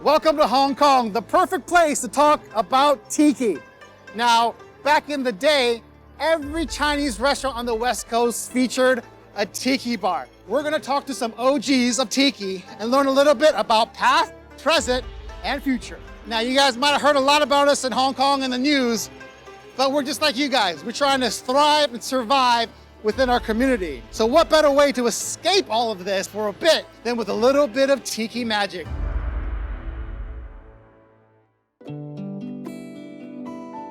Welcome to Hong Kong, the perfect place to talk about tiki. Now, back in the day, every Chinese restaurant on the West Coast featured a tiki bar. We're gonna talk to some OGs of tiki and learn a little bit about past, present, and future. Now, you guys might have heard a lot about us in Hong Kong in the news, but we're just like you guys. We're trying to thrive and survive within our community. So what better way to escape all of this for a bit than with a little bit of tiki magic?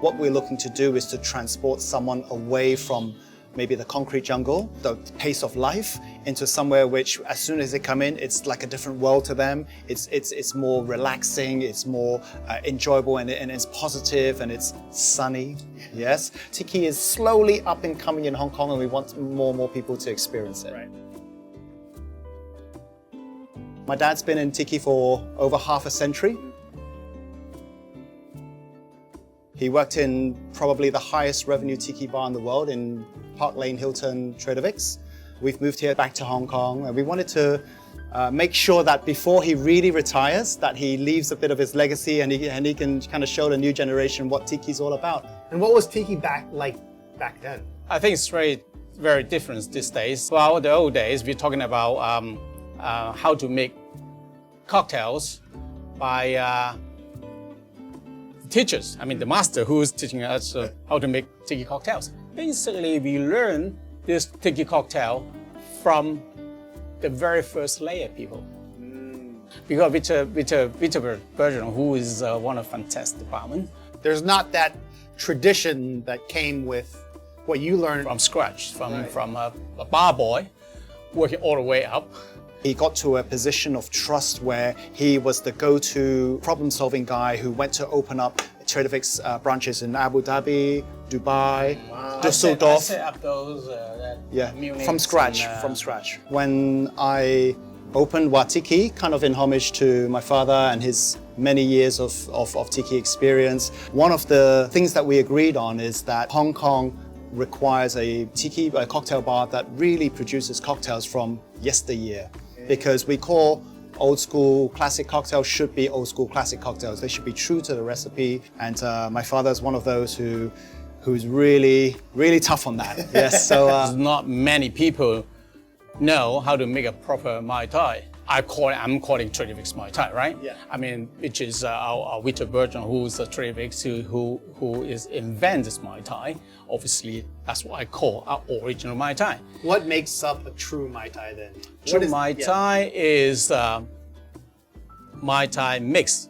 What we're looking to do is to transport someone away from maybe the concrete jungle, the pace of life, into somewhere which, as soon as they come in, it's like a different world to them. It's more relaxing, it's more enjoyable, and it's positive, and it's sunny. Yes, tiki is slowly up and coming in Hong Kong, and we want more and more people to experience it. Right. My dad's been in tiki for over half a century. He worked in probably the highest revenue tiki bar in the world in Park Lane Hilton Trader Vic's. We've moved here back to Hong Kong, and we wanted to make sure that before he really retires, that he leaves a bit of his legacy, and he can kind of show the new generation what tiki's all about. And what was tiki back then? I think it's very, very different these days. Well, the old days, we're talking about how to make cocktails by teachers. I mean, the master who's teaching us how to make tiki cocktails. Basically, we learn this tiki cocktail from the very first layer people. Because Victor Bergeron, who is one of fantastic barman. There's not that tradition that came with what you learned From scratch, from a bar boy, working all the way up. He got to a position of trust where he was the go-to problem-solving guy who went to open up Trader Vic's branches in Abu Dhabi, Dubai, Düsseldorf. I set up those Munich from scratch. When I opened Wahtiki, kind of in homage to my father and his many years of tiki experience, one of the things that we agreed on is that Hong Kong requires a cocktail bar that really produces cocktails from yesteryear. Because we call old school classic cocktails should be old school classic cocktails. They should be true to the recipe. And my father's one of those who's really, really tough on that. Yes, so not many people know how to make a proper Mai Tai. I'm calling Trader Vic's Mai Tai, right? Yeah. I mean, which is our Victor Bergeron, who's a Trader Vic's who is invents this Mai Tai. Obviously, that's what I call our original Mai Tai. What makes up a true Mai Tai then? True Mai Tai is Mai Tai mix.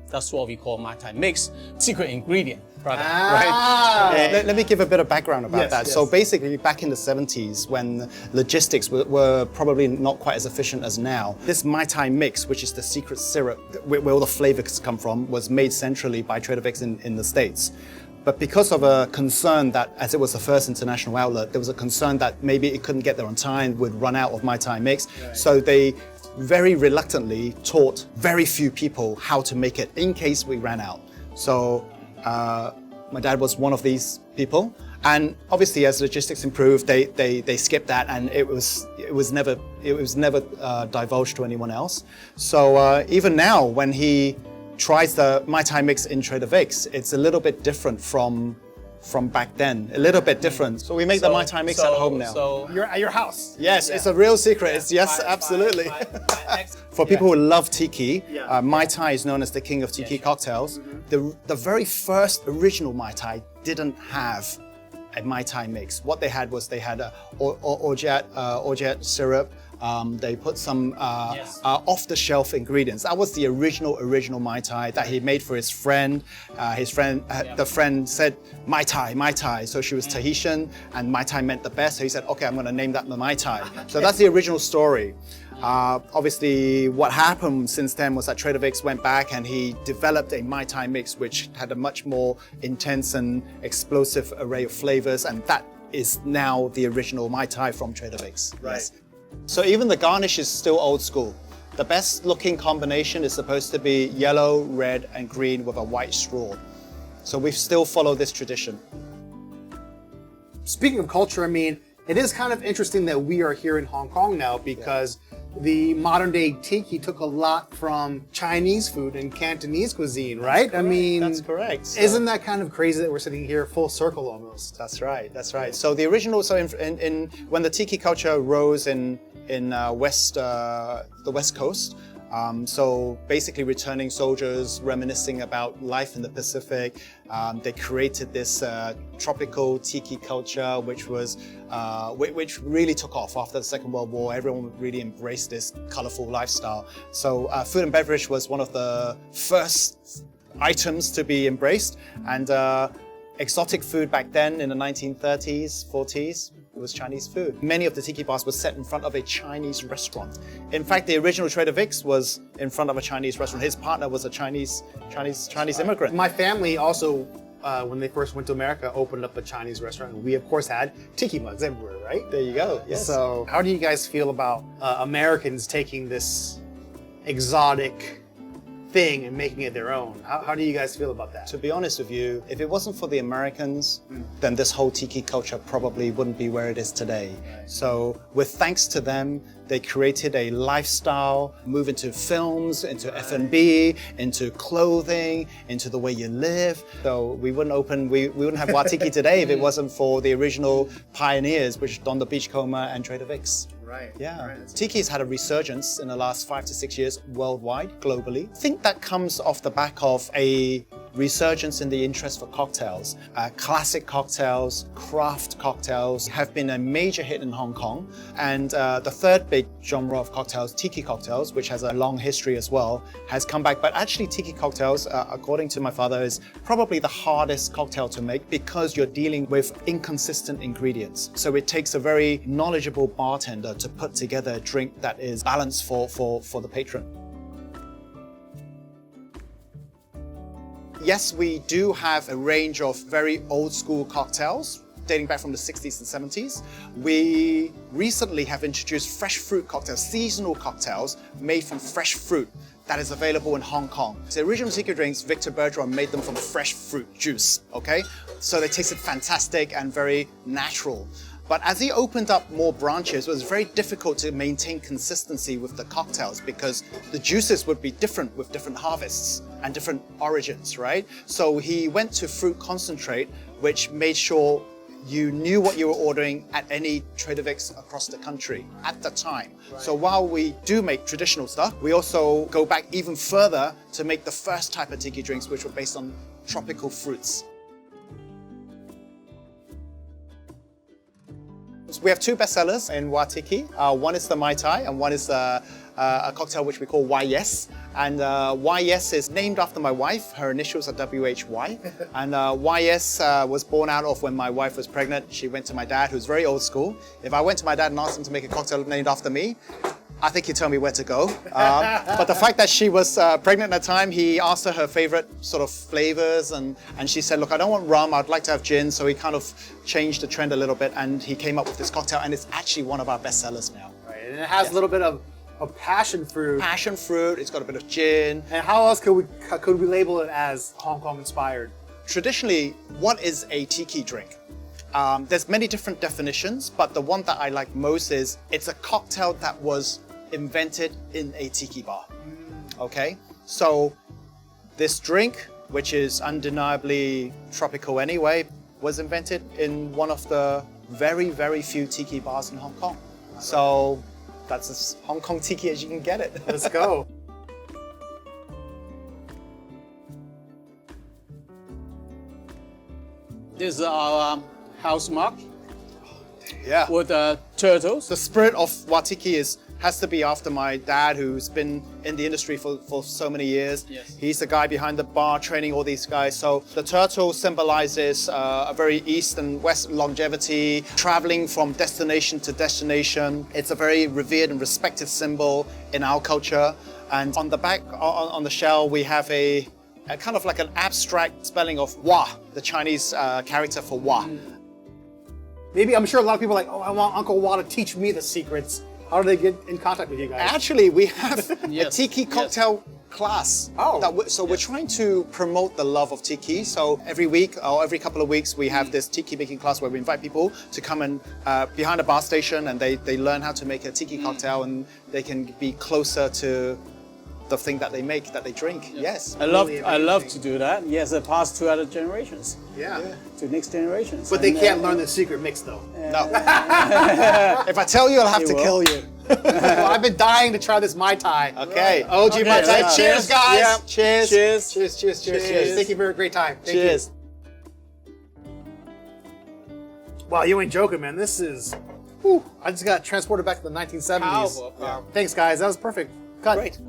That's what we call Mai Tai mix. Secret ingredient, rather. Right? let me give a bit of background about that. Yes. So basically, back in the 70s, when logistics were probably not quite as efficient as now, this Mai Tai mix, which is the secret syrup where all the flavors come from, was made centrally by Trader Vic's in the States. But because of a concern that, as it was the first international outlet, there was a concern that maybe it couldn't get there on time, would run out of Mai Tai mix. Right. So they very reluctantly taught very few people how to make it in case we ran out. So my dad was one of these people. And obviously, as logistics improved, they skipped that, and it was never divulged to anyone else. So even now, when he tries the Mai Tai mix in Trader Vic's, it's a little bit different from back then. A little bit different. So we make the Mai Tai mix at home now. So You're at your house. Yes, it's a real secret. It's absolutely. For people who love tiki, Mai Tai is known as the king of tiki cocktails. The very first original Mai Tai didn't have a Mai Tai mix. What they had was a orgeat syrup. They put some off-the-shelf ingredients. That was the original Mai Tai that he made for his friend. The friend said, Mai Tai. So she was Tahitian, and Mai Tai meant the best. So he said, okay, I'm going to name that the Mai Tai. So that's the original story. Obviously, what happened since then was that Trader Vic's went back and he developed a Mai Tai mix, which had a much more intense and explosive array of flavors, and that is now the original Mai Tai from Trader Vic's. Right. Yes. So even the garnish is still old school. The best looking combination is supposed to be yellow, red, and green with a white straw. So we still follow this tradition. Speaking of culture, I mean, it is kind of interesting that we are here in Hong Kong now because the modern day tiki took a lot from Chinese food and Cantonese cuisine, right? I mean, that's correct. So, isn't that kind of crazy that we're sitting here full circle almost? that's right. That's right. So the original, so in when the tiki culture rose in the West Coast. So basically returning soldiers, reminiscing about life in the Pacific. They created this tropical tiki culture, which really took off after the Second World War. Everyone really embraced this colorful lifestyle. So food and beverage was one of the first items to be embraced. And exotic food back then in the 1930s, 40s, it was Chinese food. Many of the tiki bars were set in front of a Chinese restaurant. In fact, the original Trader Vic's was in front of a Chinese restaurant. His partner was a Chinese immigrant. My family also, when they first went to America, opened up a Chinese restaurant. And we, of course, had tiki mugs everywhere, right? There you go. Yes. So how do you guys feel about Americans taking this exotic thing and making it their own? How do you guys feel about that? To be honest with you, if it wasn't for the Americans, then this whole tiki culture probably wouldn't be where it is today. So with thanks to them, they created a lifestyle, move into films, into F&B, into clothing, into the way you live. So we wouldn't have Wahtiki today if it wasn't for the original pioneers, which Don the Beachcomber and Trader Vic's. Right. Yeah. Right. Tiki's had a resurgence in the last 5 to 6 years worldwide, globally. I think that comes off the back of a resurgence in the interest for cocktails. Classic cocktails, craft cocktails have been a major hit in Hong Kong. And the third big genre of cocktails, tiki cocktails, which has a long history as well, has come back. But actually tiki cocktails, according to my father, is probably the hardest cocktail to make because you're dealing with inconsistent ingredients. So it takes a very knowledgeable bartender to put together a drink that is balanced for the patron. Yes, we do have a range of very old school cocktails dating back from the 60s and 70s. We recently have introduced fresh fruit cocktails, seasonal cocktails made from fresh fruit that is available in Hong Kong. The original tiki drinks, Victor Bergeron made them from fresh fruit juice, okay? So they tasted fantastic and very natural. But as he opened up more branches, it was very difficult to maintain consistency with the cocktails because the juices would be different with different harvests and different origins, right? So he went to fruit concentrate, which made sure you knew what you were ordering at any Trader Vic's across the country at the time. Right. So while we do make traditional stuff, we also go back even further to make the first type of tiki drinks, which were based on tropical fruits. We have two bestsellers in Wahtiki. One is the Mai Tai and one is a cocktail which we call YS. And YS is named after my wife. Her initials are WHY. And YS was born out of when my wife was pregnant. She went to my dad, who's very old school. If I went to my dad and asked him to make a cocktail named after me, I think he'd tell me where to go. But the fact that she was pregnant at the time, he asked her favorite sort of flavors, and she said, look, I don't want rum, I'd like to have gin. So he kind of changed the trend a little bit, and he came up with this cocktail, and it's actually one of our best sellers now. Right, and it has a little bit of passion fruit. Passion fruit, it's got a bit of gin. And how else could we label it as Hong Kong inspired? Traditionally, what is a tiki drink? There's many different definitions, but the one that I like most is it's a cocktail that was invented in a tiki bar. Okay, so this drink, which is undeniably tropical anyway, was invented in one of the very, very few tiki bars in Hong Kong. So that's as Hong Kong tiki as you can get it. Let's go. This is our house mark Yeah. with the turtles. The spirit of Wahtiki has to be after my dad, who's been in the industry for so many years. Yes. He's the guy behind the bar training all these guys. So the turtle symbolizes a very east and west longevity, traveling from destination to destination. It's a very revered and respected symbol in our culture. And on the back, on the shell, we have a kind of like an abstract spelling of Wa, the Chinese character for Wa. Maybe, I'm sure a lot of people are like, oh, I want Uncle Wa to teach me the secrets. How do they get in contact with you guys? Actually, we have a Yes, tiki cocktail class. Oh. So we're trying to promote the love of tiki. So every week or every couple of weeks, we have this tiki making class where we invite people to come and behind a bar station, and they learn how to make a tiki cocktail, and they can be closer to the thing that they make, that they drink. Yes. I love to do that. Yes, I pass to other generations, Yeah. to next generations. But they And, can't learn the secret mix though. No. If I tell you, I'll have to will. kill you. Well, I've been dying to try this Mai Tai. Okay. OG Mai Tai. let's Cheers, guys. Yeah. Cheers. Cheers. Cheers, cheers, cheers, cheers. Thank you for a great time. Thank Cheers. you. Wow, you ain't joking, man. This is. Whew, I just got transported back to the 1970s. Powerful. Thanks, guys. That was perfect. Cut. Great.